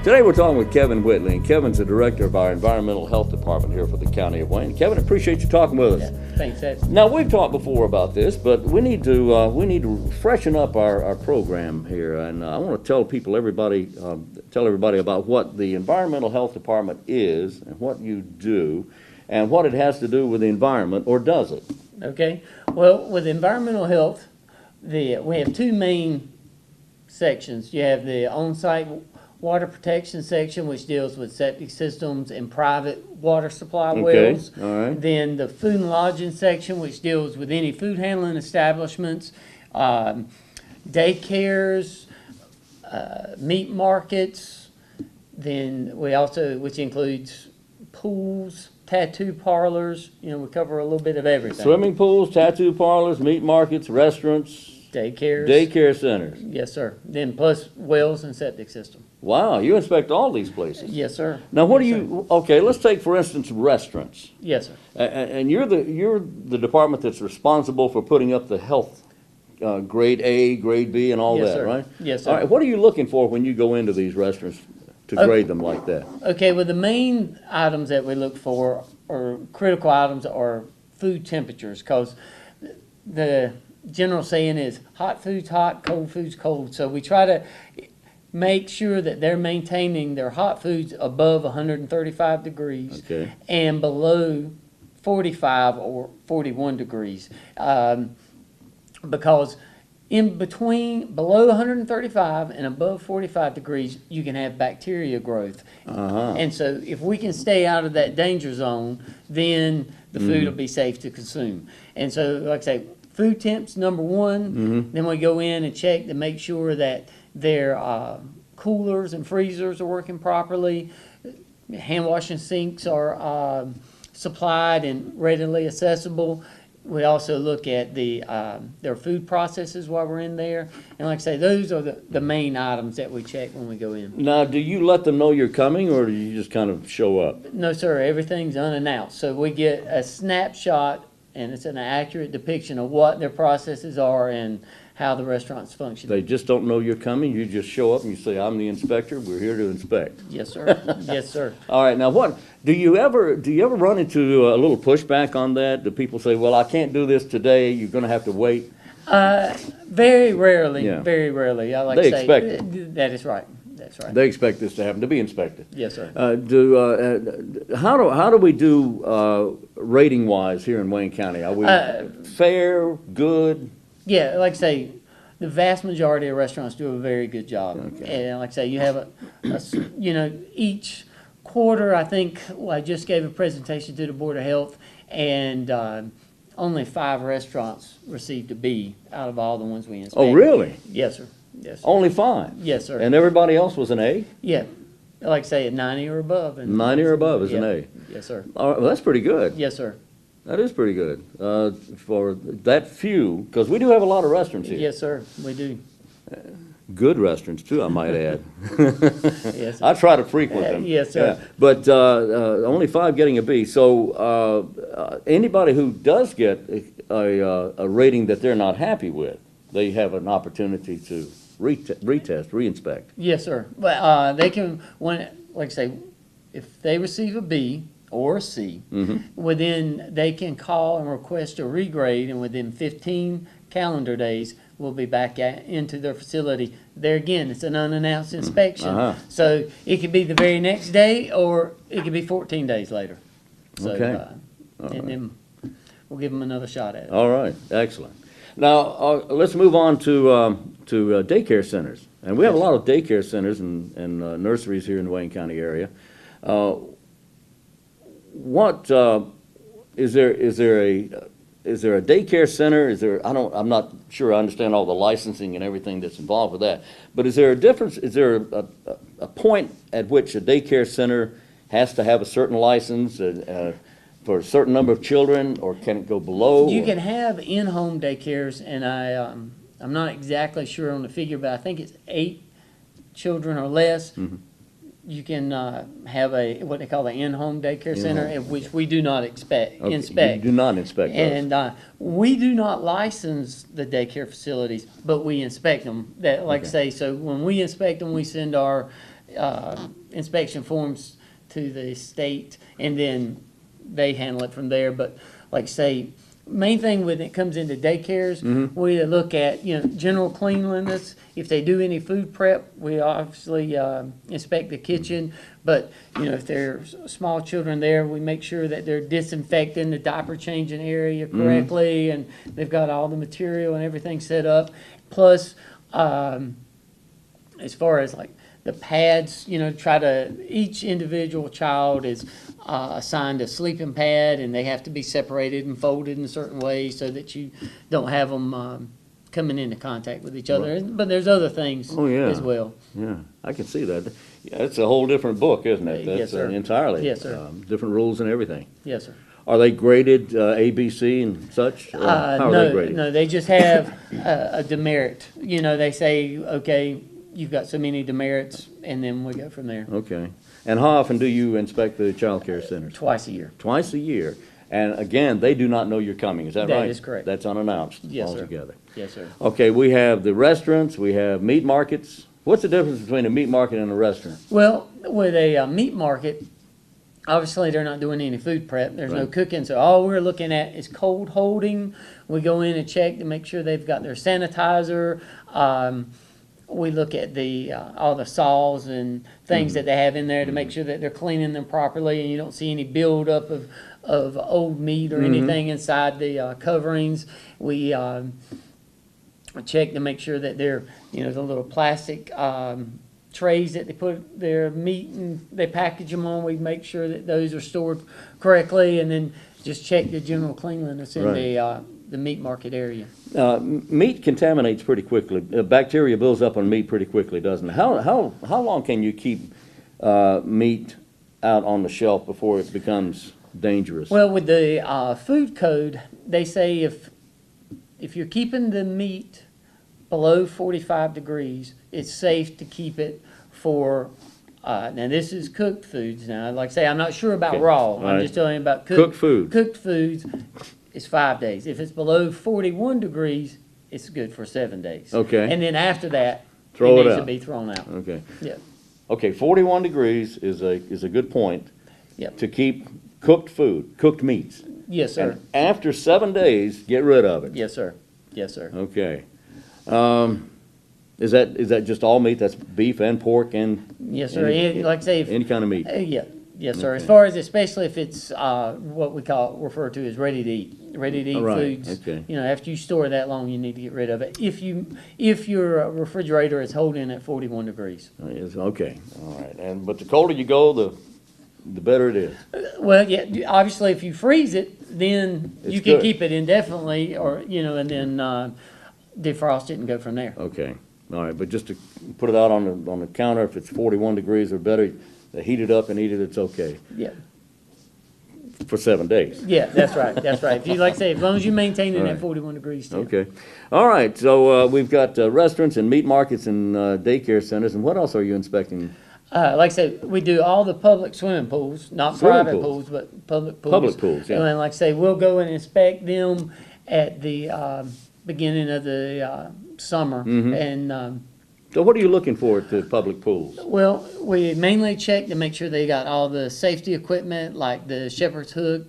Today we're talking with Kevin Whitley, and Kevin's the director of our environmental health department here for the County of Wayne. Kevin, appreciate you talking with us. Yeah, thanks, Ed. Now, we've talked before about this, but we need to freshen up our program here, and I want to tell everybody about what the environmental health department is and what you do, and what it has to do with the environment, or does it? Okay. Well, with environmental health, we have two main sections. You have the on-site water protection section, which deals with septic systems and private water supply wells. All right. Then the food and lodging section, which deals with any food handling establishments, daycares, meat markets. Then we also, which includes pools, tattoo parlors. You know, we cover a little bit of everything. Swimming pools, tattoo parlors, meat markets, restaurants, Daycares. daycare centers. Yes, sir. Then plus wells and septic system. Wow, you inspect all these places. Yes, sir. Now, what Yes, do you? Okay, let's take for instance restaurants. Yes, sir. And you're the department that's responsible for putting up the health grade A, grade B, and all Yes, that, sir. right? Yes, sir. All right. What are you looking for when you go into these restaurants to grade them like that? Okay, well, the main items that we look for, or critical items, are food temperatures, because the general saying is hot food's hot, cold food's cold. So we try to make sure that they're maintaining their hot foods above 135 degrees Okay. and below 45 or 41 degrees. Because in between, below 135 and above 45 degrees, you can have bacteria growth. And so if we can stay out of that danger zone, then the food will be safe to consume. And so, like I say, food temps, number one. Then we go in and check to make sure that their coolers and freezers are working properly. Hand washing sinks are supplied and readily accessible. We also look at their food processes while we're in there. And like I say, those are the main items that we check when we go in. Now, do you let them know you're coming, or do you just kind of show up? No, sir, everything's unannounced. So we get a snapshot, and it's an accurate depiction of what their processes are and how the restaurant's functioning. They just don't know you're coming. You just show up and you say, "I'm the inspector. We're here to inspect." Yes, sir. Yes, sir. All right. Now, what do you ever run into a little pushback on that? Do people say, "Well, I can't do this today. You're going to have to wait"? Very rarely. Yeah. Very rarely. I like They to say expect it. that is right. That's right. They expect this to happen, to be inspected. Yes, sir. How do we do rating wise here in Wayne County? Are we fair, good? Yeah, like I say, the vast majority of restaurants do a very good job. Okay. And like I say, you have each quarter, I think, I just gave a presentation to the Board of Health, and only 5 restaurants received a B out of all the ones we inspected. Oh, really? Yes, sir. Yes, sir. Only 5? Yes, sir. And everybody else was an A? Yeah, like I say, at 90 or above. 90 or above is an Yeah. A. Yes, sir. All right, well, that's pretty good. Yes, sir. That is pretty good for that few, because we do have a lot of restaurants here. Yes, sir. We do. Good restaurants, too, I might add. Yes, sir. I try to frequent them. Yes, sir. Yeah. But only 5 getting a B. So anybody who does get a rating that they're not happy with, they have an opportunity to retest, reinspect. Yes, sir. But they can, like I say, if they receive a B or a C, within, they can call and request a regrade, and within 15 calendar days, we'll be back into their facility. There again, it's an unannounced inspection. So it could be the very next day, or it could be 14 days later. So, Okay. and then we'll give them another shot at it. All right, excellent. Now, let's move on to daycare centers. And we have a lot of daycare centers and nurseries here in the Wayne County area. What is there a daycare center? I'm not sure I understand all the licensing and everything that's involved with that. But is there a difference? Is there a point at which a daycare center has to have a certain license for a certain number of children, or can it go below? You can have in-home daycares, and I'm not exactly sure on the figure, but I think it's 8 children or less. You can have what they call an in-home daycare center, at which we do not inspect. You do not inspect those. And we do not license the daycare facilities, but we inspect them. That, like I say, so when we inspect them, we send our inspection forms to the state, and then they handle it from there. But like say, main thing when it comes into daycares, we look at, general cleanliness. If they do any food prep, we obviously inspect the kitchen. But, if there's small children there, we make sure that they're disinfecting the diaper changing area correctly, and they've got all the material and everything set up. Plus, as far as like the pads, each individual child is assigned a sleeping pad, and they have to be separated and folded in a certain way so that you don't have them coming into contact with each other. Right. But there's other things yeah. as well. Yeah, I can see that. Yeah, it's a whole different book, isn't it? Yes, That's sir. entirely. Yes, sir. Different rules and everything. Yes, sir. Are they graded A, B, C, and such? How are they graded? No, they just have a demerit. They say, okay, you've got so many demerits, and then we go from there. Okay. And how often do you inspect the child care centers? Twice a year. Twice a year. And again, they do not know you're coming, is that right? That is correct. That's unannounced Yes, sir. altogether. Yes, sir. Okay, we have the restaurants, we have meat markets. What's the difference between a meat market and a restaurant? Well, with a meat market, obviously they're not doing any food prep. There's no Right. cooking, so all we're looking at is cold holding. We go in and check to make sure they've got their sanitizer. We look at all the saws and things that they have in there to make sure that they're cleaning them properly, and you don't see any buildup of old meat or anything inside the coverings. We check to make sure that they're, the little plastic trays that they put their meat and they package them on. We make sure that those are stored correctly, and then just check the general cleanliness in the meat market area. Meat contaminates pretty quickly. Bacteria builds up on meat pretty quickly, doesn't it? How long can you keep meat out on the shelf before it becomes dangerous? Well, with the food code, they say if you're keeping the meat below 45 degrees, it's safe to keep it for, now this is cooked foods. Now, like I say, I'm not sure about Okay. raw. All I'm right. just telling you about Cooked foods. Cooked foods is 5 days. If it's below 41 degrees, it's good for 7 days. Okay. And then after that, Throw it needs out. to be thrown out. Okay. Yeah. Okay, 41 degrees is a good point Yep. to keep cooked meats. Yes, sir. And after 7 days, get rid of it. Yes, sir. Yes, sir. Okay. Is that just all meat? That's beef and pork and Yes, sir. Any- Like I say, if, any kind of meat? yeah, yes, sir. As Okay. far as, especially if it's what we refer to as ready to eat Right, foods. okay. After you store that long, you need to get rid of it. If your refrigerator is holding at 41 degrees. Okay, all right. But the colder you go, the better it is. Well, yeah, obviously, if you freeze it, then It's you can good. keep it indefinitely, or and then defrost it and go from there. Okay, all right. But just to put it out on the counter, if it's 41 degrees or better, they heat it up and eat it. It's okay Yeah, for 7 days. yeah, that's right, that's right. If you like I say, as long as you maintain it Right. at 41 degrees. Too. Okay, all right. So we've got restaurants and meat markets and daycare centers. And what else are you inspecting? Like I said, we do all the public swimming pools, not Swimming private pools. pools, but public pools. Public pools, yeah. And like I say, we'll go and inspect them at the beginning of the summer. Mm-hmm. And, So what are you looking for at the public pools? well, we mainly check to make sure they got all the safety equipment, like the shepherd's hook,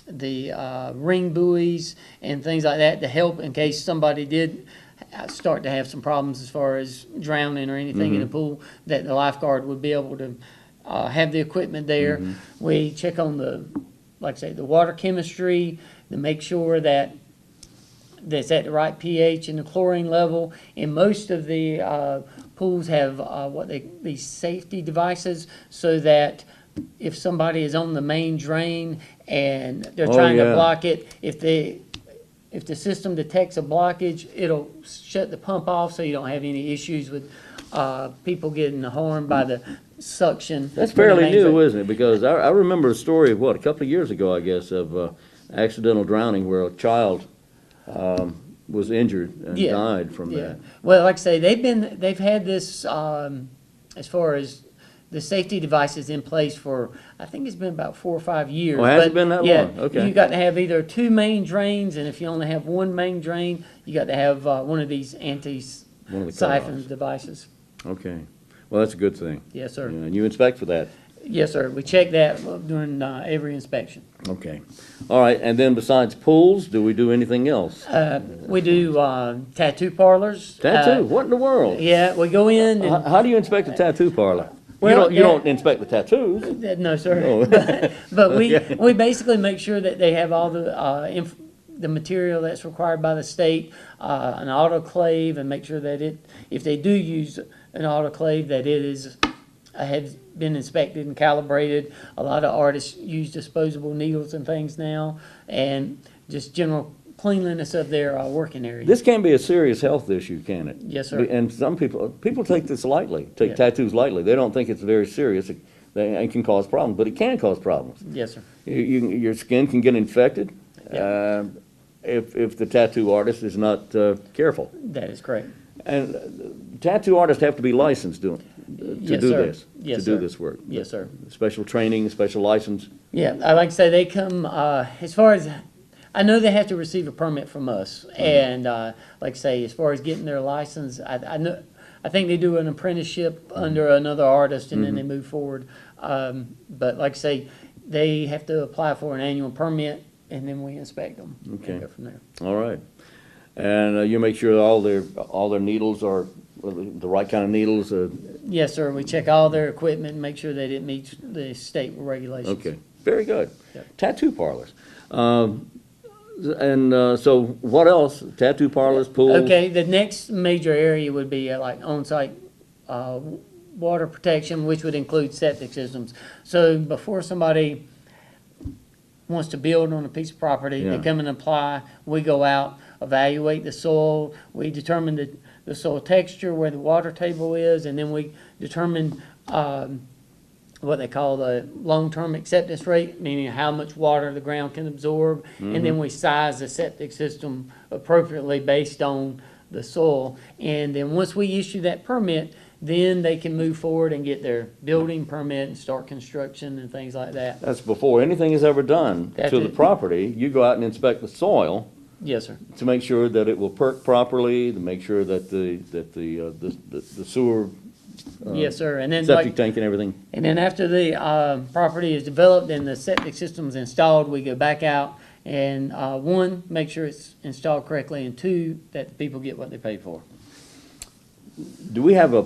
the ring buoys, and things like that to help in case somebody did start to have some problems as far as drowning or anything in the pool, that the lifeguard would be able to have the equipment there. We check on like I say, the water chemistry to make sure that that's at the right pH and the chlorine level. And most of the pools have these safety devices, so that if somebody is on the main drain and they're trying to block it, if the system detects a blockage, it'll shut the pump off, so you don't have any issues with people getting harmed by the suction. That's from the fairly main new, drain. isn't it? Because I remember a story of a couple of years ago, I guess, of accidental drowning where a child was injured and Yeah, died from Yeah. that. Well, like I say, they've had this as far as the safety devices in place for, I think it's been about 4 or 5 years. Oh, has it But, been that yeah, long? Okay. You got to have either 2 main drains, and if you only have 1 main drain, you got to have one of these One of the anti-siphon cutoffs. devices. Okay. Well, that's a good thing. Yes, sir. And you inspect for that. Yes, sir. We check that during every inspection. Okay. All right, and then besides pools, do we do anything else? We do tattoo parlors. Tattoo? What in the world? Yeah, we go in and How do you inspect a tattoo parlor? Well, You don't inspect the tattoos. no, sir. Oh. But we, Okay. we basically make sure that they have all the material that's required by the state, an autoclave, and make sure that if they do use an autoclave, that it is, has been inspected and calibrated. A lot of artists use disposable needles and things now, and just general cleanliness of their working area. This can be a serious health issue, can it? Yes, sir. And some people take this lightly, take Yeah. tattoos lightly. They don't think it's very serious. It can cause problems, but it can cause problems. Yes, sir. Your skin can get infected Yeah. if the tattoo artist is not careful. That is correct. And tattoo artists have to be licensed to Yes, do sir. this, Yes, to do sir. this work. Yes, sir. Special training, special license. Yeah, I like to say they come, as far as, I know they have to receive a permit from us. And, like I say, as far as getting their license, I think they do an apprenticeship under another artist and then they move forward. But like I say, they have to apply for an annual permit and then we inspect them. Okay. And go from there. All right. And you make sure all their needles are the right kind of needles. Yes, sir. We check all their equipment and make sure that it meets the state regulations. Okay, very good. Yep. Tattoo parlors. So what else? Tattoo parlors, pools? Okay, the next major area would be like on-site water protection, which would include septic systems. So before somebody wants to build on a piece of property, Yeah. they come and apply, we go out, evaluate the soil, we determine the soil texture, where the water table is, and then we determine what they call the long-term acceptance rate, meaning how much water the ground can absorb, and then we size the septic system appropriately based on the soil. And then once we issue that permit, then they can move forward and get their building permit and start construction and things like that. That's before anything is ever done That's to the it. property. You go out and inspect the soil Yes, sir. to make sure that it will perk properly, to make sure that the sewer, Yes, sir. And then septic tank and everything. and then after the property is developed and the septic system's installed, we go back out and one, make sure it's installed correctly, and two, that the people get what they pay for. Do we have a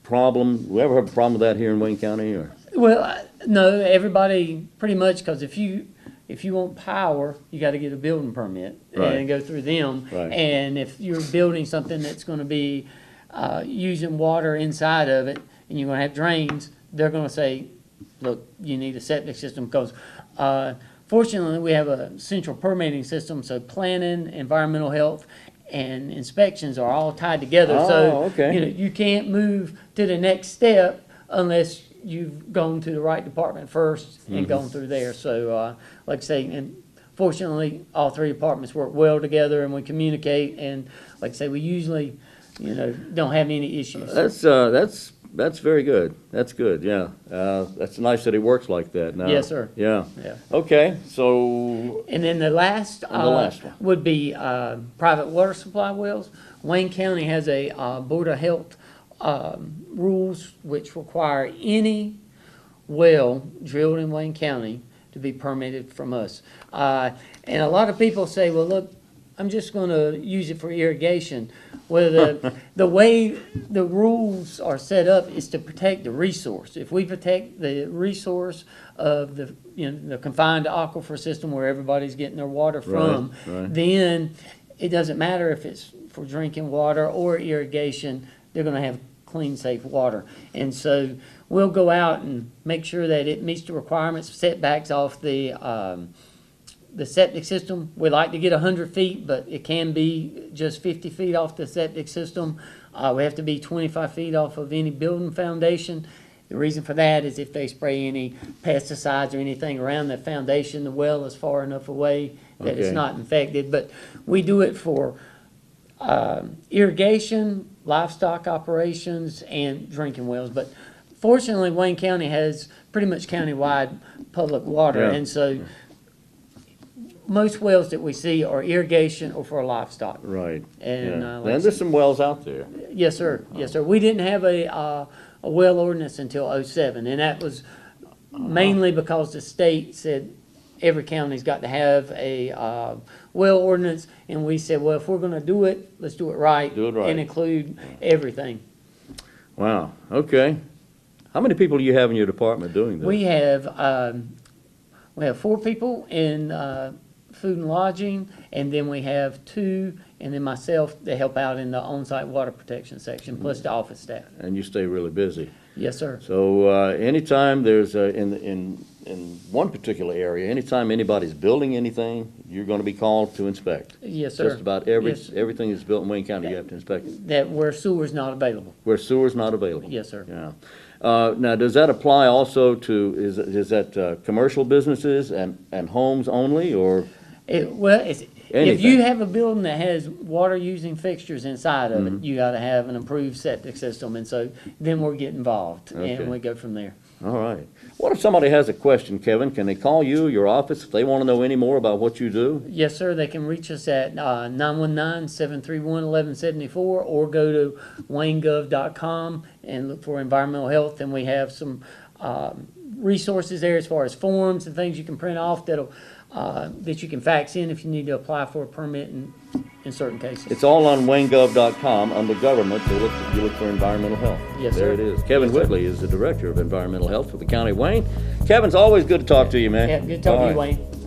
problem? Do we ever have a problem with that here in Wayne County, or? Well, no, everybody pretty much, because if you want power, you got to get a building permit Right. and go through them. Right. And if you're building something that's going to be using water inside of it, and you're going to have drains, they're going to say, look, you need a septic system, because fortunately we have a central permitting system, so planning, environmental health, and inspections are all tied together. Oh, So okay. you can't move to the next step unless you've gone to the right department first and gone through there. So, like I say, and fortunately, all three departments work well together and we communicate. And like I say, we usually, don't have any issues. That's very good. That's good, yeah. That's nice that it works like that now. Yes, sir. Yeah. Yeah. Okay, so, And then the last, last one. would be private water supply wells. Wayne County has a Board of Health rules which require any well drilled in Wayne County to be permitted from us. And a lot of people say, well, look, I'm just going to use it for irrigation. Well, the way the rules are set up is to protect the resource. If we protect the resource of the confined aquifer system where everybody's getting their water from, right. then it doesn't matter if it's for drinking water or irrigation, they're going to have clean, safe water. And so we'll go out and make sure that it meets the requirements, setbacks off the septic system. We like to get 100 feet, but it can be just 50 feet off the septic system. We have to be 25 feet off of any building foundation. The reason for that is if they spray any pesticides or anything around the foundation, the well is far enough away that it's Okay. not infected. But we do it for irrigation, livestock operations, and drinking wells. But fortunately, Wayne County has pretty much countywide public water, Yeah. and so most wells that we see are irrigation or for livestock. right. And, Yeah. like I And there's some wells out there. Yes, sir. Yes, sir. We didn't have a a well ordinance until '07, and that was mainly because the state said every county's got to have a well ordinance, and we said, well, if we're gonna do it, let's do it right. Do it right. And include everything. Wow, okay. How many people do you have in your department doing this? We have 4 people in food and lodging, and then we have 2, and then myself to help out in the on-site water protection section, plus the office staff. And you stay really busy. Yes, sir. So anytime there's, in one particular area, anytime anybody's building anything, you're going to be called to inspect. Yes, sir. Just about Yes. everything that's built in Wayne County, you have to inspect it. That where sewer's not available. Where sewer's not available. Yes, sir. Yeah. Now, does that apply also to, is that commercial businesses and homes only, or? If Anything. you have a building that has water using fixtures inside of it, you gotta have an approved septic system, and so then we'll get involved, Okay. and we go from there. All right. What if somebody has a question, Kevin? Can they call you, your office, if they want to know any more about what you do? Yes, sir, they can reach us at 919-731-1174, or go to waynegov.com and look for environmental health, and we have some resources there as far as forms and things you can print off that'll that you can fax in if you need to apply for a permit in certain cases. It's all on waynegov.com under government. You look for environmental health. Yes, There sir. it is. Kevin Whitley is the Director of Environmental Health for the County of Wayne. Kevin's always good to talk to you, man. Yeah, good talking to you, All right. Wayne.